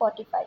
45।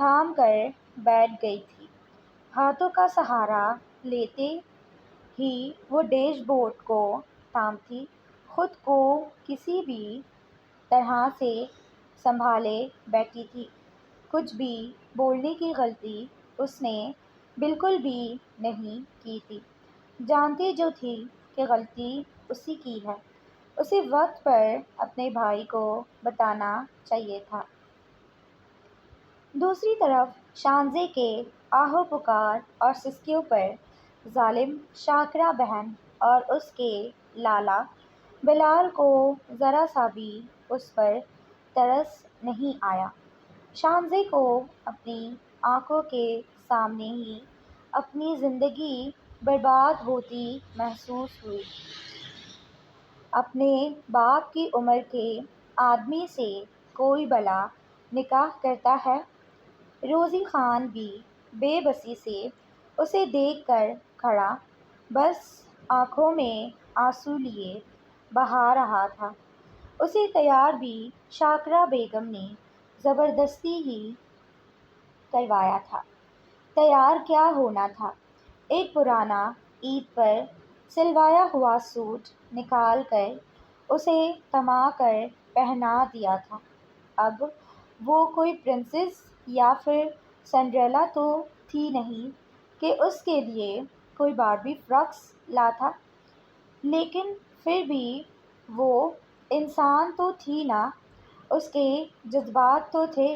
تھام کر بیٹھ گئی تھی۔ ہاتھوں کا سہارا لیتے ہی وہ ڈیش بورڈ کو تھامتی خود کو کسی بھی طرح سے سنبھالے بیٹھی تھی۔ کچھ بھی بولنے کی غلطی اس نے بالکل بھی نہیں کی تھی۔ جانتی جو تھی کہ غلطی اسی کی ہے، اسے وقت پر اپنے بھائی کو بتانا چاہیے تھا۔ دوسری طرف شانزے کے آہ و پکار اور سسکیوں پر ظالم شاکرا بہن اور اس کے لالا بلال کو ذرا سا بھی اس پر ترس نہیں آیا۔ شانزے کو اپنی آنکھوں کے سامنے ہی اپنی زندگی برباد ہوتی محسوس ہوئی۔ اپنے باپ کی عمر کے آدمی سے کوئی بھلا نکاح کرتا ہے؟ روزی خان بھی بے بسی سے اسے دیکھ کر کھڑا، بس آنکھوں میں آنسو لیے بہا رہا تھا۔ اسے تیار بھی شاکرا بیگم نے زبردستی ہی کروایا تھا۔ تیار کیا ہونا تھا، ایک پرانا عید پر سلوایا ہوا سوٹ نکال کر اسے تما کر پہنا دیا تھا۔ اب وہ کوئی پرنسس یا پھر سنڈریلا تو تھی نہیں کہ اس کے لیے کوئی باربی فراکس لاتا، لیکن پھر بھی وہ انسان تو تھی نا، اس کے جذبات تو تھے۔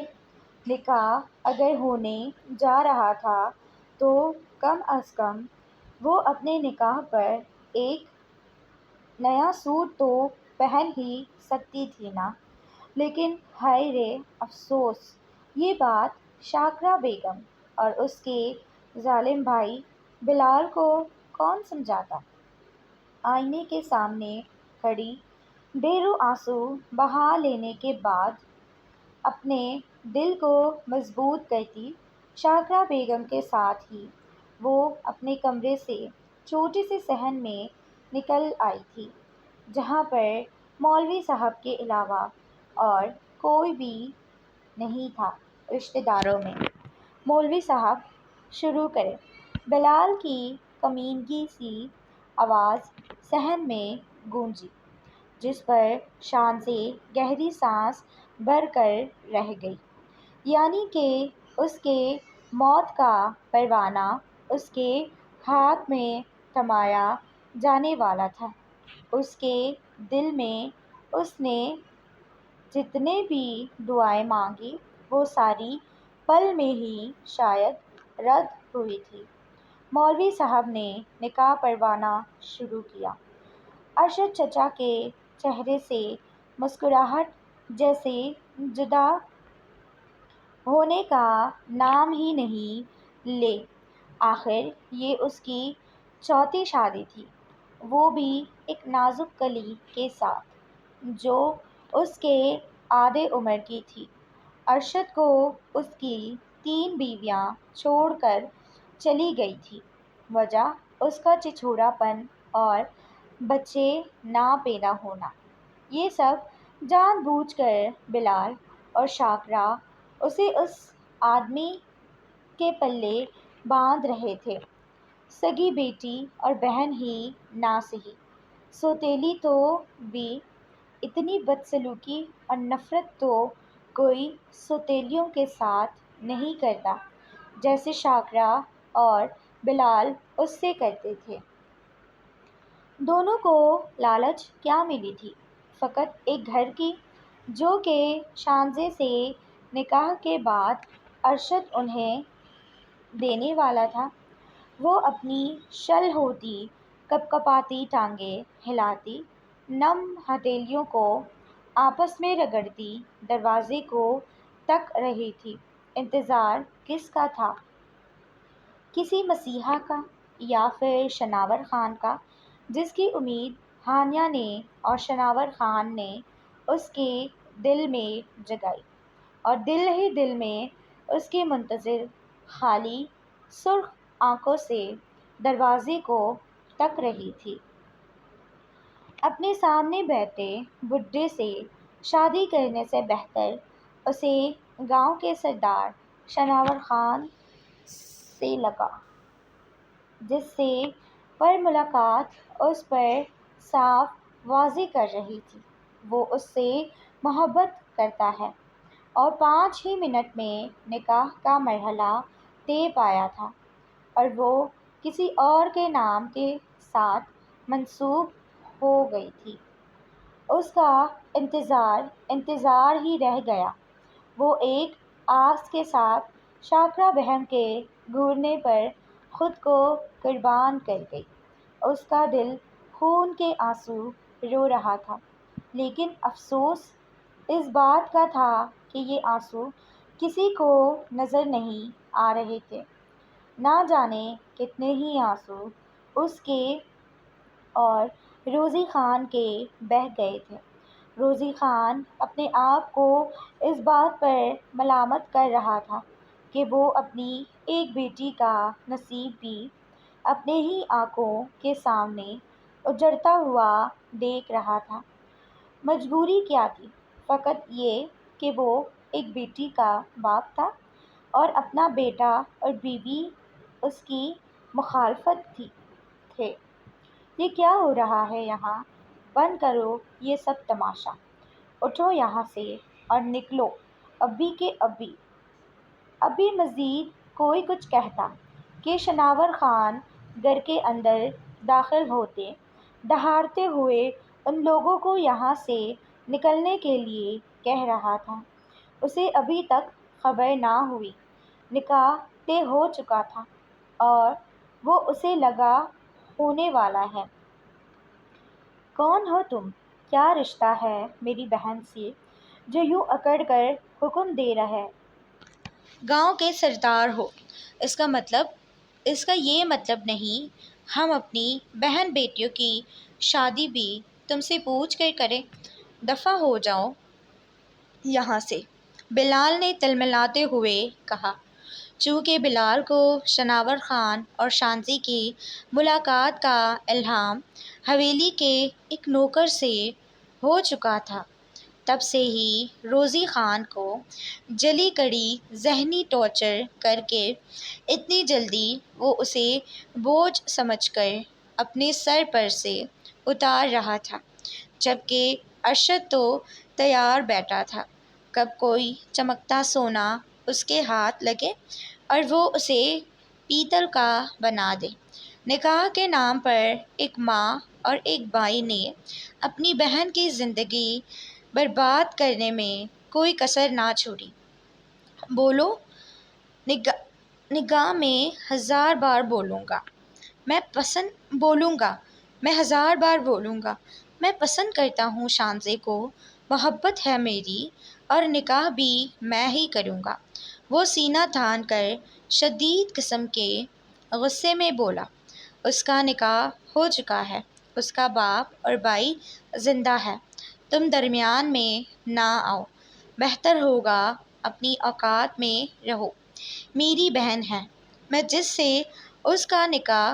نکاح اگر ہونے جا رہا تھا تو کم از کم وہ اپنے نکاح پر ایک نیا سوٹ تو پہن ہی سکتی تھی نا۔ لیکن ہائے رے افسوس، یہ بات شاکرا بیگم اور اس کے ظالم بھائی بلال کو کون سمجھاتا؟ آئینے کے سامنے کھڑی ڈھیروں آنسو بہا لینے کے بعد اپنے دل کو مضبوط کرتی شاکرا بیگم کے ساتھ ہی وہ اپنے کمرے سے چھوٹے سے صحن میں نکل آئی تھی، جہاں پر مولوی صاحب کے علاوہ اور کوئی بھی نہیں تھا رشتہ داروں میں۔ مولوی صاحب شروع کرے۔ بلال کی کمینگی سی آواز صحن میں گونجی، جس پر شانزے گہری سانس بھر کر رہ گئی۔ یعنی کہ اس کے موت کا پروانہ اس کے ہاتھ میں تھمایا جانے والا تھا۔ اس کے دل میں اس نے جتنے بھی دعائیں مانگی وہ ساری پل میں ہی شاید رد ہوئی تھیں۔ مولوی صاحب نے نکاح پڑھوانا شروع کیا۔ ارشد چچا کے چہرے سے مسکراہٹ جیسے جدا ہونے کا نام ہی نہیں لے۔ آخر یہ اس کی چوتھی شادی تھی، وہ بھی ایک نازک کلی کے ساتھ، جو اس کے آدھے عمر کی تھی۔ ارشد کو اس کی 3 بیویاں چھوڑ کر چلی گئی تھیں۔ وجہ اس کا چچوڑا پن اور بچے نہ پیدا ہونا۔ یہ سب جان بوجھ کر بلال اور شاکرا اسے اس آدمی کے پلے باندھ رہے تھے۔ سگی بیٹی اور بہن ہی نہ سہی، سوتیلی تو بھی۔ اتنی بدسلوکی اور نفرت تو کوئی سوتیلیوں کے ساتھ نہیں کرتا جیسے شاکرا اور بلال اس سے کرتے تھے۔ دونوں کو لالچ کیا ملی تھی؟ فقط ایک گھر کی، جو کہ شانزے سے نکاح کے بعد ارشد انہیں دینے والا تھا۔ وہ اپنی شل ہوتی کپکپاتی ٹانگیں ہلاتی، نم ہتھیلیوں کو آپس میں رگڑتی دروازے کو تک رہی تھی۔ انتظار کس کا تھا؟ کسی مسیحا کا یا پھر شناور خان کا، جس کی امید ہانیہ نے اور شناور خان نے اس کے دل میں جگائی، اور دل ہی دل میں اس کی منتظر خالی سرخ آنکھوں سے دروازے کو تک رہی تھی۔ اپنے سامنے بیٹھے بڈھے سے شادی کرنے سے بہتر اسے گاؤں کے سردار شناور خان سے لگا، جس سے پر ملاقات اس پر صاف واضح کر رہی تھی وہ اس سے محبت کرتا ہے، اور 5 ہی منٹ میں نکاح کا مرحلہ طے پایا تھا، اور وہ کسی اور کے نام کے ساتھ منسوب ہو گئی تھی۔ اس کا انتظار انتظار ہی رہ گیا۔ وہ ایک آس کے ساتھ شاکرا بہن کے گھورنے پر خود کو قربان کر گئی۔ اس کا دل خون کے آنسو رو رہا تھا، لیکن افسوس اس بات کا تھا کہ یہ آنسو کسی کو نظر نہیں آ رہے تھے۔ نہ جانے کتنے ہی آنسو اس کے اور روزی خان کے بہہ گئے تھے۔ روزی خان اپنے آپ کو اس بات پر ملامت کر رہا تھا کہ وہ اپنی ایک بیٹی کا نصیب بھی اپنے ہی آنکھوں کے سامنے اجڑتا ہوا دیکھ رہا تھا۔ مجبوری کیا تھی؟ فقط یہ کہ وہ ایک بیٹی کا باپ تھا، اور اپنا بیٹا اور بیوی اس کی مخالفت تھے۔ یہ کیا ہو رہا ہے یہاں؟ بند کرو یہ سب تماشا، اٹھو یہاں سے اور نکلو ابھی کے ابھی۔ ابھی مزید کوئی کچھ کہتا کہ شناور خان گھر کے اندر داخل ہوتے، دہاڑتے ہوئے ان لوگوں کو یہاں سے نکلنے کے لیے کہہ رہا تھا۔ اسے ابھی تک خبر نہ ہوئی، نکاح طے ہو چکا تھا اور وہ اسے لگا ہونے والا ہے۔ کون ہو تم؟ کیا رشتہ ہے میری بہن سے جو یوں اکڑ کر حکم دے رہے؟ گاؤں کے سردار ہو، اس کا یہ مطلب نہیں ہم اپنی بہن بیٹیوں کی شادی بھی تم سے پوچھ کر کریں؟ دفعہ ہو جاؤ یہاں سے، بلال نے تلملاتے ہوئے کہا۔ چونکہ بلال کو شناور خان اور شانزی کی ملاقات کا الہام حویلی کے ایک نوکر سے ہو چکا تھا، تب سے ہی روزی خان کو جلی کڑی ذہنی ٹارچر کر کے اتنی جلدی وہ اسے بوجھ سمجھ کر اپنے سر پر سے اتار رہا تھا، جبکہ ارشد تو تیار بیٹھا تھا کب کوئی چمکتا سونا اس کے ہاتھ لگے اور وہ اسے پیتل کا بنا دے۔ نکاح کے نام پر ایک ماں اور ایک بھائی نے اپنی بہن کی زندگی برباد کرنے میں کوئی کسر نہ چھوڑی۔ بولو، نگاہ میں 1000 بار بولوں گا، میں 1000 بار بولوں گا، میں پسند کرتا ہوں شانزے کو، محبت ہے میری، اور نکاح بھی میں ہی کروں گا۔ وہ سینہ تان کر شدید قسم کے غصے میں بولا۔ اس کا نکاح ہو چکا ہے، اس کا باپ اور بھائی زندہ ہے، تم درمیان میں نہ آؤ، بہتر ہوگا اپنی اوقات میں رہو۔ میری بہن ہے، میں جس سے اس کا نکاح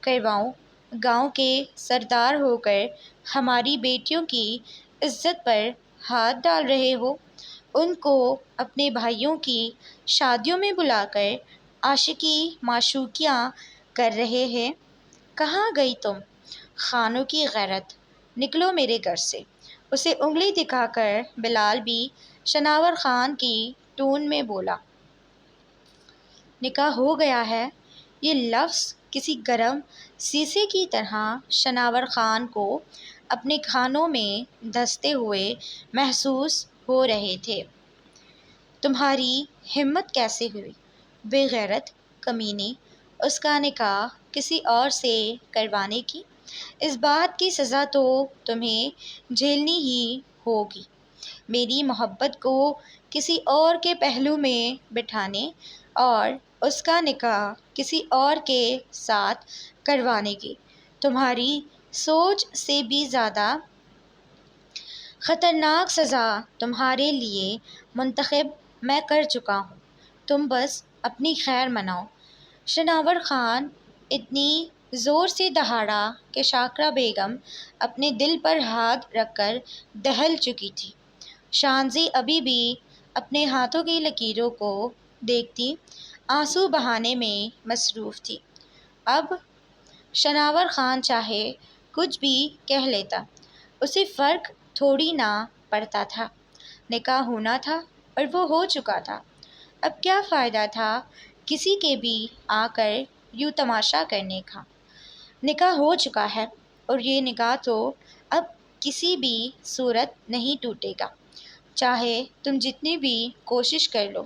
کرواؤں، گاؤں کے سردار ہو کر ہماری بیٹیوں کی عزت پر ہاتھ ڈال رہے ہو، ان کو اپنے بھائیوں کی شادیوں میں بلا کر عاشقی معشوقیاں کر رہے ہیں۔ کہاں گئی تم خانوں کی غیرت؟ نکلو میرے گھر سے۔ اسے انگلی دکھا کر بلال بھی شناور خان کی ٹون میں بولا۔ نکاح ہو گیا ہے، یہ لفظ کسی گرم سیسے کی طرح شناور خان کو اپنے کانوں میں دھنستے ہوئے محسوس ہو رہے تھے۔ تمہاری ہمت کیسے ہوئی، بے غیرت کمینے، اس کا نکاح کسی اور سے کروانے کی؟ اس بات کی سزا تو تمہیں جھیلنی ہی ہوگی، میری محبت کو کسی اور کے پہلو میں بٹھانے اور اس کا نکاح کسی اور کے ساتھ کروانے کی۔ تمہاری سوچ سے بھی زیادہ خطرناک سزا تمہارے لیے منتخب میں کر چکا ہوں، تم بس اپنی خیر مناؤ۔ شناور خان اتنی زور سے دہاڑا کہ شاکرا بیگم اپنے دل پر ہاتھ رکھ کر دہل چکی تھی۔ شانزی ابھی بھی اپنے ہاتھوں کی لکیروں کو دیکھتی آنسو بہانے میں مصروف تھی۔ اب شناور خان چاہے کچھ بھی کہہ لیتا، اسے فرق تھوڑی نہ پڑتا تھا۔ نکاح ہونا تھا اور وہ ہو چکا تھا۔ اب کیا فائدہ تھا کسی کے بھی آ کر یوں تماشا کرنے کا؟ نکاح ہو چکا ہے اور یہ نکاح تو اب کسی بھی صورت نہیں ٹوٹے گا، چاہے تم جتنی بھی کوشش کر لو۔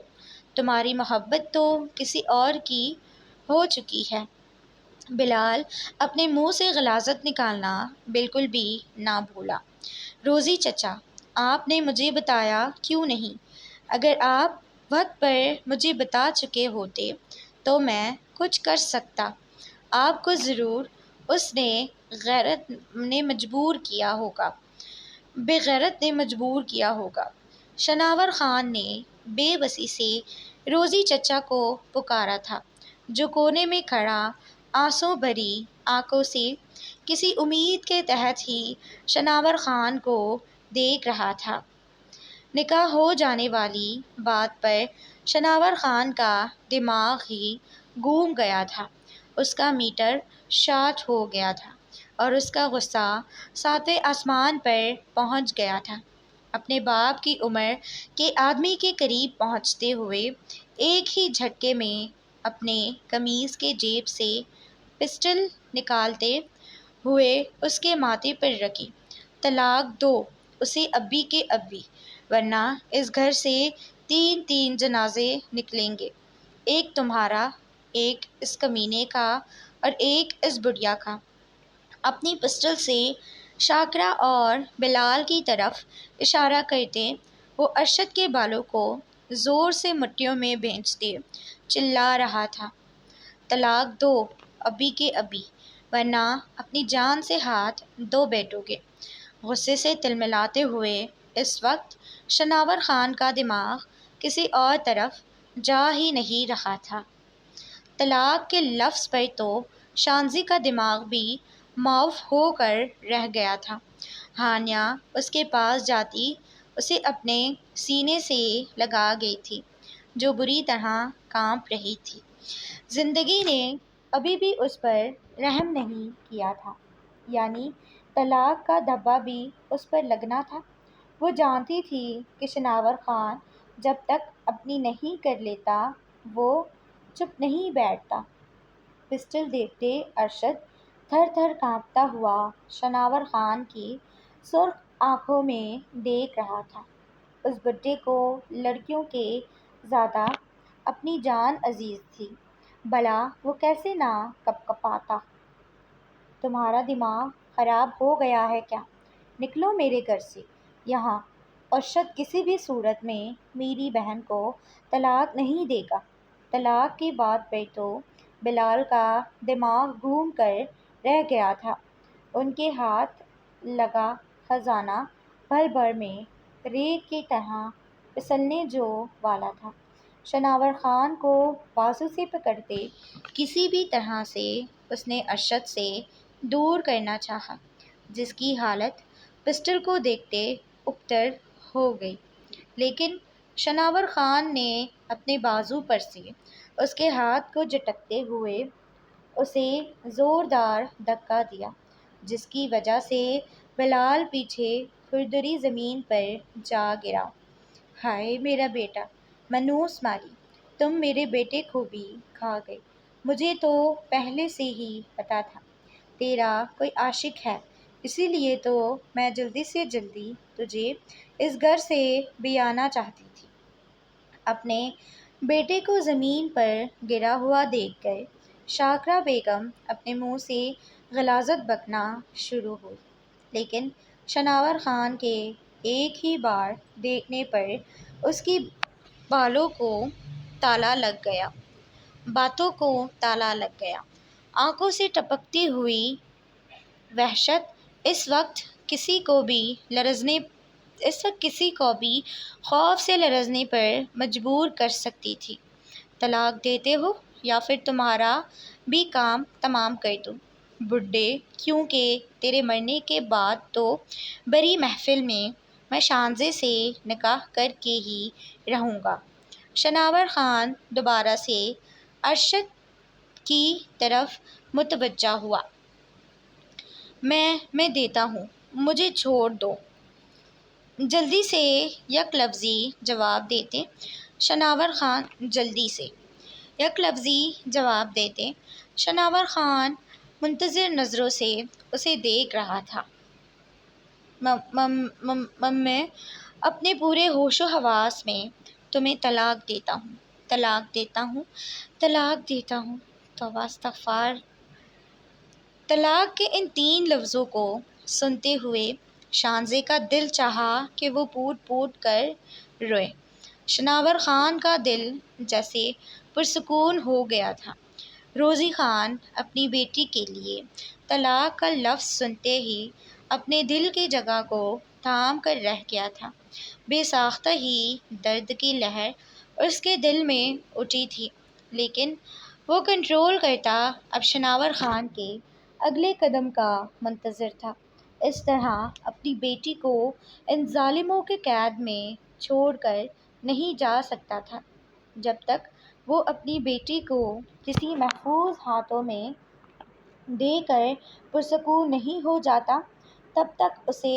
تمہاری محبت تو کسی اور کی ہو چکی ہے۔ بلال اپنے منہ سے غلاظت نکالنا بالکل بھی نہ بھولا۔ روزی چچا، آپ نے مجھے بتایا کیوں نہیں؟ اگر آپ وقت پر مجھے بتا چکے ہوتے تو میں کچھ کر سکتا۔ آپ کو ضرور اس نے غیرت نے مجبور کیا ہوگا، بغیرت نے مجبور کیا ہوگا۔ شناور خان نے بے بسی سے روزی چچا کو پکارا تھا، جو کونے میں کھڑا آنسوں بھری آنکھوں سے کسی امید کے تحت ہی شناور خان کو دیکھ رہا تھا۔ نکاح ہو جانے والی بات پر شناور خان کا دماغ ہی گھوم گیا تھا۔ اس کا میٹر شارٹ ہو گیا تھا اور اس کا غصہ ساتویں آسمان پر پہنچ گیا تھا۔ اپنے باپ کی عمر کے آدمی کے قریب پہنچتے ہوئے ایک ہی جھٹکے میں اپنے قمیض کے جیب سے پسٹل نکالتے ہوئے اس کے ماتھے پر رکھی۔ طلاق دو اسے ابھی کے ابھی، ورنہ اس گھر سے 3 جنازے نکلیں گے، ایک تمہارا، ایک اس کمینے کا اور ایک اس بڑھیا کا۔ اپنی پسٹل سے شاکرہ اور بلال کی طرف اشارہ کرتے وہ ارشد کے بالوں کو زور سے مٹھیوں میں بھینچتے چلا رہا تھا، طلاق دو ابھی کے ابھی، ورنہ اپنی جان سے ہاتھ دھو بیٹھو گے۔ غصے سے تلملاتے ہوئے اس وقت شناور خان کا دماغ کسی اور طرف جا ہی نہیں رہا تھا۔ طلاق کے لفظ پر تو شانزی کا دماغ بھی معاف ہو کر رہ گیا تھا۔ ہانیہ اس کے پاس جاتی اسے اپنے سینے سے لگا گئی تھی، جو بری طرح کانپ رہی تھی۔ زندگی نے ابھی بھی اس پر رحم نہیں کیا تھا، یعنی طلاق کا دھبا بھی اس پر لگنا تھا۔ وہ جانتی تھی کہ شناور خان جب تک اپنی نہیں کر لیتا وہ چپ نہیں بیٹھتا۔ پسٹل دیکھتے ارشد تھر تھر کانپتا ہوا شناور خان کی سرخ آنکھوں میں دیکھ رہا تھا۔ اس بڈھے کو لڑکیوں کے زیادہ اپنی جان عزیز تھی، بھلا وہ کیسے نہ کپکپاتا۔ تمہارا دماغ خراب ہو گیا ہے کیا؟ نکلو میرے گھر سے، یہاں ارشد کسی بھی صورت میں میری بہن کو طلاق نہیں دے گا۔ طلاق کی بات پہ تو بلال کا دماغ گھوم کر رہ گیا تھا۔ ان کے ہاتھ لگا خزانہ پل بھر میں ریت کی طرح پھسلنے جو والا تھا۔ شناور خان کو بازو سے پکڑتے کسی بھی طرح سے اس نے ارشد سے دور کرنا چاہا، جس کی حالت پسٹل کو دیکھتے ابتر ہو گئی، لیکن شناور خان نے اپنے بازو پر سے اس کے ہاتھ کو جھٹکتے ہوئے اسے زوردار دھکا دیا، جس کی وجہ سے بلال پیچھے کھردری زمین پر جا گرا۔ ہائے میرا بیٹا، منوس ماری، تم میرے بیٹے کو بھی کھا گئے۔ مجھے تو پہلے سے ہی پتا تھا تیرا کوئی عاشق ہے، اسی لیے تو میں جلدی سے جلدی تجھے اس گھر سے بھیانا چاہتی تھی۔ اپنے بیٹے کو زمین پر گرا ہوا دیکھ کر شاکرہ بیگم اپنے منہ سے غلاظت بکنا شروع ہوئی، لیکن شناور خان کے ایک ہی بار دیکھنے پر اس کی بالوں کو تالا لگ گیا، باتوں کو تالا لگ گیا۔ آنکھوں سے ٹپکتی ہوئی وحشت اس وقت کسی کو بھی خوف سے لرزنے پر مجبور کر سکتی تھی۔ طلاق دیتے ہو یا پھر تمہارا بھی کام تمام کر دوں، بڈھے، کیونکہ تیرے مرنے کے بعد تو بڑی محفل میں شانزے سے نکاح کر کے ہی رہوں گا۔ شناور خان دوبارہ سے ارشد کی طرف متوجہ ہوا۔ میں دیتا ہوں، مجھے چھوڑ دو، جلدی سے یک لفظی جواب دیتے شناور خان جلدی سے یک لفظی جواب دیتے شناور خان منتظر نظروں سے اسے دیکھ رہا تھا۔ میں اپنے پورے ہوش و حواس میں تمہیں طلاق دیتا ہوں، طلاق دیتا ہوں، طلاق دیتا ہوں، توبہ استغفار۔ طلاق کے ان 3 لفظوں کو سنتے ہوئے شانزے کا دل چاہا کہ وہ پھوٹ پھوٹ کر روئے۔ شناور خان کا دل جیسے پرسکون ہو گیا تھا۔ روزی خان اپنی بیٹی کے لیے طلاق کا لفظ سنتے ہی اپنے دل کی جگہ کو تھام کر رہ گیا تھا۔ بے ساختہ ہی درد کی لہر اس کے دل میں اٹھی تھی، لیکن وہ کنٹرول کرتا اب شناور خان کے اگلے قدم کا منتظر تھا۔ اس طرح اپنی بیٹی کو ان ظالموں کے قید میں چھوڑ کر نہیں جا سکتا تھا۔ جب تک وہ اپنی بیٹی کو کسی محفوظ ہاتھوں میں دے کر پرسکون نہیں ہو جاتا، تب تک اسے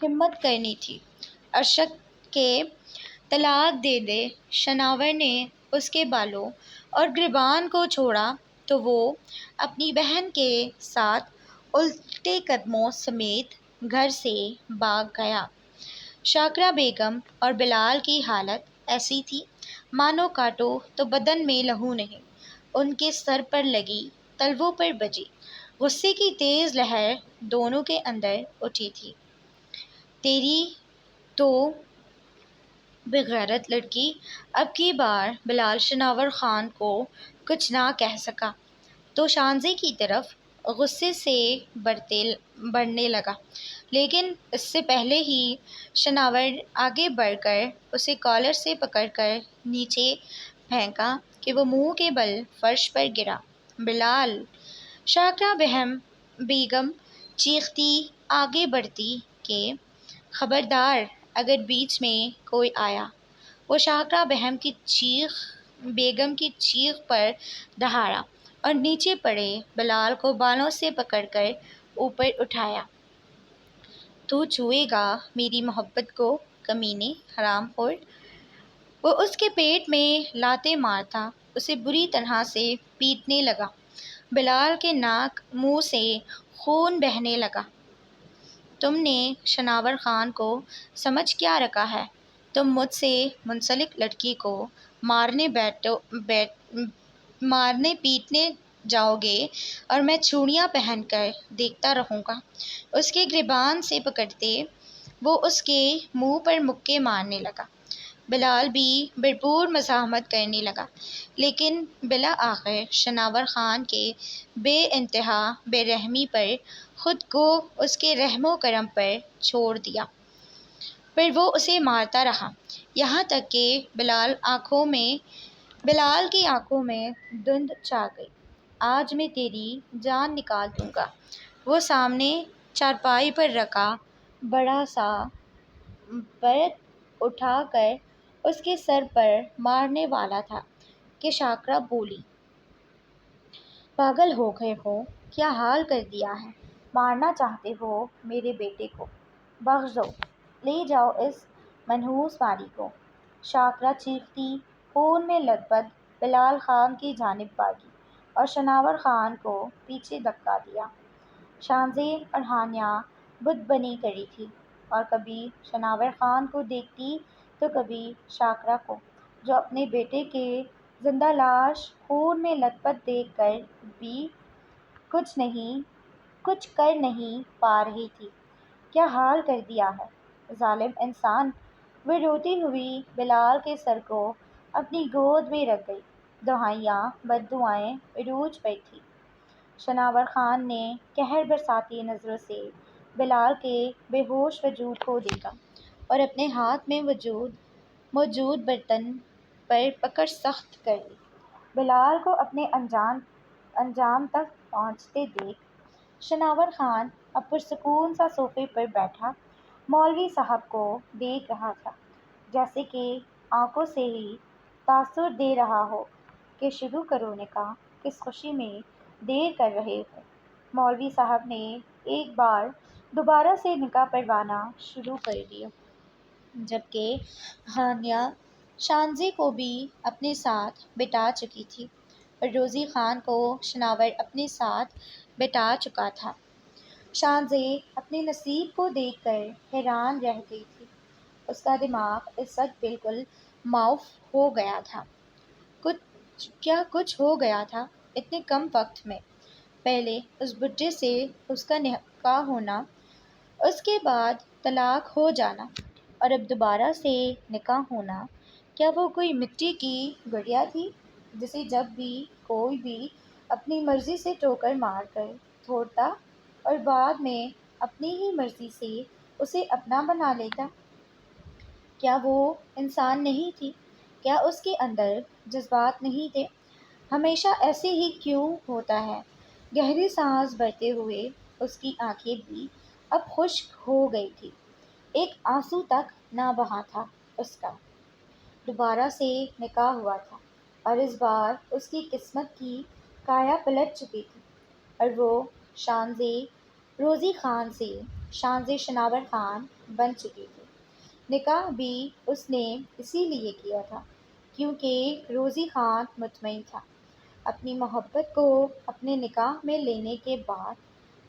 ہمت کرنی تھی۔ ارشد کے طلاق دے دے شناور نے اس کے بالوں اور گریبان کو چھوڑا تو وہ اپنی بہن کے ساتھ الٹے قدموں سمیت گھر سے بھاگ گیا۔ شاکرہ بیگم اور بلال کی حالت ایسی تھی مانو کاٹو تو بدن میں لہو نہیں، ان کے سر پر لگی تلووں پر بجی۔ غصے کی تیز لہر دونوں کے اندر اٹھی تھی۔ تیری تو بغیرت لڑکی! اب کی بار بلال شناور خان کو کچھ نہ کہہ سکا تو شانزے کی طرف غصے سے بڑھنے لگا، لیکن اس سے پہلے ہی شناور آگے بڑھ کر اسے کالر سے پکڑ کر نیچے پھینکا کہ وہ منہ کے بل فرش پر گرا۔ بلال! شاکرہ بیگم چیختی آگے بڑھتی کہ خبردار اگر بیچ میں کوئی آیا۔ وہ شاکرہ بیگم کی چیخ پر دہاڑا اور نیچے پڑے بلال کو بالوں سے پکڑ کر اوپر اٹھایا۔ تو چھوئے گا میری محبت کو کمینے، حرام خور! وہ اس کے پیٹ میں لاتیں مارتا اسے بری طرح سے پیٹنے لگا۔ بلال کے ناک منہ سے خون بہنے لگا۔ تم نے شناور خان کو سمجھ کیا رکھا ہے؟ تم مجھ سے منسلک لڑکی کو مارنے پیٹنے جاؤ گے اور میں چوڑیاں پہن کر دیکھتا رہوں گا۔ اس کے گریبان سے پکڑتے وہ اس کے منہ پر مکے مارنے لگا۔ بلال بھی بھرپور مزاحمت کرنے لگا، لیکن بالآخر شناور خان کے بے انتہا بے رحمی پر خود کو اس کے رحم و کرم پر چھوڑ دیا۔ پھر وہ اسے مارتا رہا، یہاں تک کہ بلال کی آنکھوں میں دھند چھا گئی۔ آج میں تیری جان نکال دوں گا۔ وہ سامنے چارپائی پر رکھا بڑا سا برٹ اٹھا کر اس کے سر پر مارنے والا تھا کہ شاکرہ بولی۔ پاگل ہو گئے ہو؟ کیا حال کر دیا ہے؟ مارنا چاہتے ہو میرے بیٹے کو؟ بخش دو، لے جاؤ اس منحوس ماری کو۔ شاکرہ چیختی خون میں لت پت بلال خان کی جانب بھاگی اور شناور خان کو پیچھے دھکا دیا۔ شانزے اور ہانیہ بت بنی کھڑی تھیں اور کبھی شناور خان کو دیکھتی تو کبھی شاکرہ کو، جو اپنے بیٹے کی زندہ لاش خون میں لت پت دیکھ کر بھی کچھ کر نہیں پا رہی تھی۔ کیا حال کر دیا ہے، ظالم انسان! وہ روتی ہوئی بلال کے سر کو اپنی گود میں رکھ گئی۔ دعائیاں بددعائیں عروج پر تھیں۔ شناور خان نے قہر برساتی نظروں سے بلال کے بے ہوش وجود کو دیکھا اور اپنے ہاتھ میں موجود برتن پر پکڑ سخت کر لی۔ بلال کو اپنے انجام تک پہنچتے دیکھ شناور خان اب پرسکون صوفے پر بیٹھا مولوی صاحب کو دیکھ رہا تھا، جیسے کہ آنکھوں سے ہی تاثر دے رہا ہو کہ شروع کرو نکاح، کس خوشی میں دیر کر رہے ہو۔ مولوی صاحب نے ایک بار دوبارہ سے نکاح پڑھوانا شروع کر دیا، جبکہ ہانیہ شانزے کو بھی اپنے ساتھ بٹھا چکی تھی اور روزی خان کو شناور اپنے ساتھ بٹھا چکا تھا۔ شانزے اپنے نصیب کو دیکھ کر حیران رہ گئی تھی۔ اس کا دماغ اس وقت بالکل معاف ہو گیا تھا۔ کچھ ہو گیا تھا اتنے کم وقت میں؟ پہلے اس بڈھے سے اس کا نکاح ہونا، اس کے بعد طلاق ہو جانا، اور اب دوبارہ سے نکاح ہونا۔ کیا وہ کوئی مٹی کی گڑیا تھی جسے جب بھی کوئی بھی اپنی مرضی سے ٹھوکر مار کر چھوڑتا اور بعد میں اپنی ہی مرضی سے اسے اپنا بنا لیتا؟ کیا وہ انسان نہیں تھی؟ کیا اس کے اندر جذبات نہیں تھے؟ ہمیشہ ایسے ہی کیوں ہوتا ہے؟ گہری سانس بھرتے ہوئے اس کی آنکھیں بھی اب خشک ہو گئی تھی۔ ایک آنسو تک نہ بہا تھا اس کا۔ دوبارہ سے نکاح ہوا تھا اور اس بار اس کی قسمت کی کایا پلٹ چکی تھی اور وہ شانزے روزی خان سے شانزے شناور خان بن چکی تھی۔ نکاح بھی اس نے اسی لیے کیا تھا کیونکہ روزی خان مطمئن تھا۔ اپنی محبت کو اپنے نکاح میں لینے کے بعد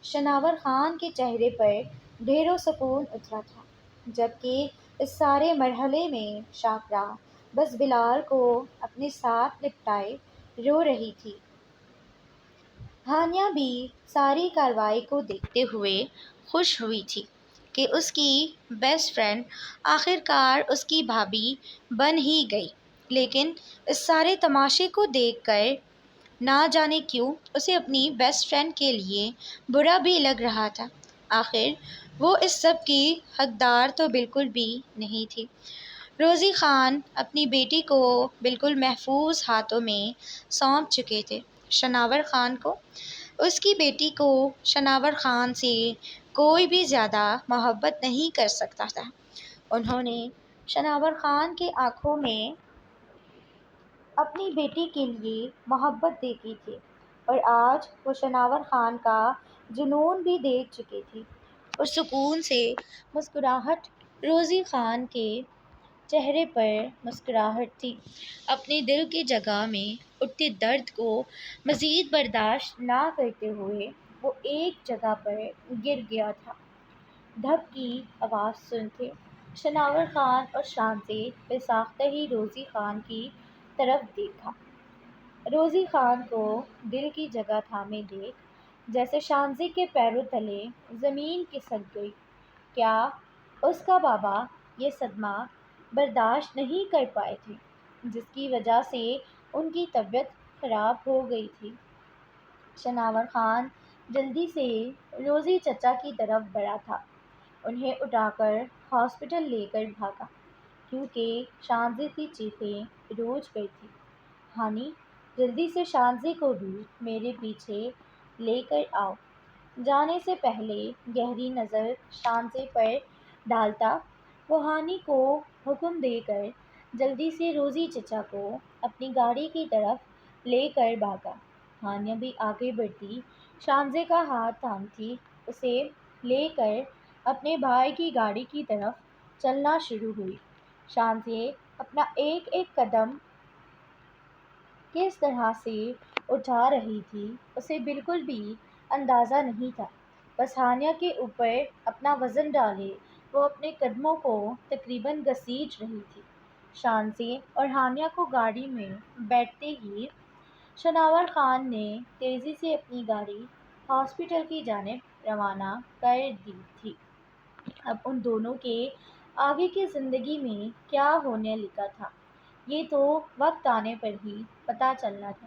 شناور خان کے چہرے پر ڈھیروں سکون اترا تھا، جبکہ اس سارے مرحلے میں شاکرا بس بلال کو اپنے ساتھ لپٹائے رو رہی تھی۔ ہانیہ بھی ساری کارروائی کو دیکھتے ہوئے خوش ہوئی تھی کہ اس کی بیسٹ فرینڈ آخر کار اس کی بھابی بن ہی گئی، لیکن اس سارے تماشے کو دیکھ کر نہ جانے کیوں اسے اپنی بیسٹ فرینڈ کے لیے برا بھی لگ رہا تھا۔ آخر وہ اس سب کی حقدار تو بالکل بھی نہیں تھی۔ روزی خان اپنی بیٹی کو بالکل محفوظ ہاتھوں میں سونپ چکے تھے۔ شناور خان کو، اس کی بیٹی کو شناور خان سے کوئی بھی زیادہ محبت نہیں کر سکتا تھا۔ انہوں نے شناور خان کی آنکھوں میں اپنی بیٹی کے لیے محبت دیکھی تھی اور آج وہ شناور خان کا جنون بھی دیکھ چکی تھی۔ اس سکون سے مسکراہٹ روزی خان کے چہرے پر مسکراہٹ تھی۔ اپنے دل کی جگہ میں اٹھتے درد کو مزید برداشت نہ کرتے ہوئے وہ ایک جگہ پر گر گیا تھا۔ دھپ کی آواز سن کے شناور خان اور شانزے بے ساختہ ہی روزی خان کی طرف دیکھا۔ روزی خان کو دل کی جگہ تھامے دیکھ جیسے شانزے کے پیروں تلے زمین کھسک گئی۔ کیا اس کا بابا یہ صدمہ برداشت نہیں کر پائے تھے جس کی وجہ سے ان کی طبیعت خراب ہو گئی تھی؟ شناور خان جلدی سے روزی چچا کی طرف بڑھا تھا، انہیں اٹھا کر ہاسپٹل لے کر بھاگا کیونکہ شانزے کی چیخیں گونج گئی تھی۔ ہانی، جلدی سے شانزے کو بھی میرے پیچھے لے کر آؤ۔ جانے سے پہلے گہری نظر شانزے پر ڈالتا وہ ہانی کو حکم دے کر جلدی سے روزی چچا کو اپنی گاڑی کی طرف لے کر بھاگا۔ ہانیہ بھی آگے بڑھتی شانزے کا ہاتھ تھامتی اسے لے کر اپنے بھائی کی گاڑی کی طرف چلنا شروع ہوئی۔ شانزے اپنا ایک ایک قدم کس طرح سے اٹھا رہی تھی اسے بالکل بھی اندازہ نہیں تھا۔ بس ہانیہ کے اوپر اپنا وزن ڈالے وہ اپنے قدموں کو تقریباً گھسیٹ رہی تھی۔ شانزے اور ہانیہ کو گاڑی میں بیٹھتے ہی شناور خان نے تیزی سے اپنی گاڑی ہاسپٹل کی جانب روانہ کر دی تھی۔ اب ان دونوں کے آگے کی زندگی میں کیا ہونے لگا تھا یہ تو وقت آنے پر ہی پتہ چلنا تھا۔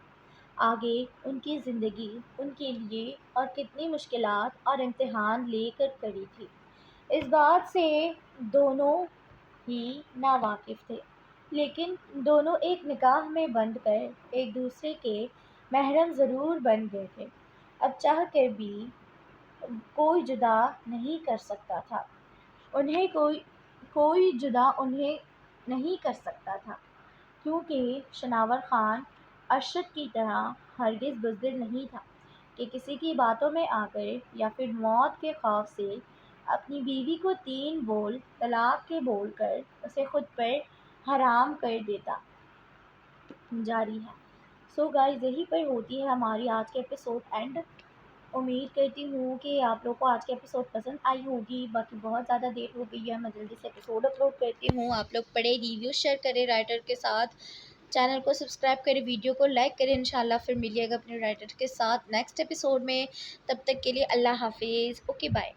آگے ان کی زندگی ان کے لیے اور کتنی مشکلات اور امتحان لے کر کھڑی تھی، اس بات سے دونوں ہی ناواقف تھے، لیکن دونوں ایک نکاح میں بندھ کر ایک دوسرے کے محرم ضرور بن گئے تھے۔ اب چاہ کر بھی کوئی جدا نہیں کر سکتا تھا انہیں، کوئی جدا انہیں نہیں کر سکتا تھا، کیونکہ شناور خان ارشد کی طرح ہرگز بزدل نہیں تھا کہ کسی کی باتوں میں آ کر یا پھر موت کے خوف سے اپنی بیوی کو 3 بول طلاق کے بول کر اسے خود پر حرام کر دیتا۔ جاری ہے۔ سو گائز، یہی پر ہوتی ہے ہماری آج کے ایپیسوڈ اینڈ۔ امید کرتی ہوں کہ آپ لوگ کو آج کے ایپیسوڈ پسند آئی ہوگی۔ باقی بہت زیادہ دیر ہو گئی ہے، میں جلدی سے ایپیسوڈ اپلوڈ کرتی ہوں۔ آپ لوگ پڑھے، ریویو شیئر کریں رائٹر کے ساتھ، چینل کو سبسکرائب کریں، ویڈیو کو لائک کریں۔ انشاءاللہ پھر ملیے گا اپنے رائٹر کے ساتھ نیکسٹ ایپیسوڈ میں۔ تب تک کے لیے اللہ حافظ، اوکے بائے۔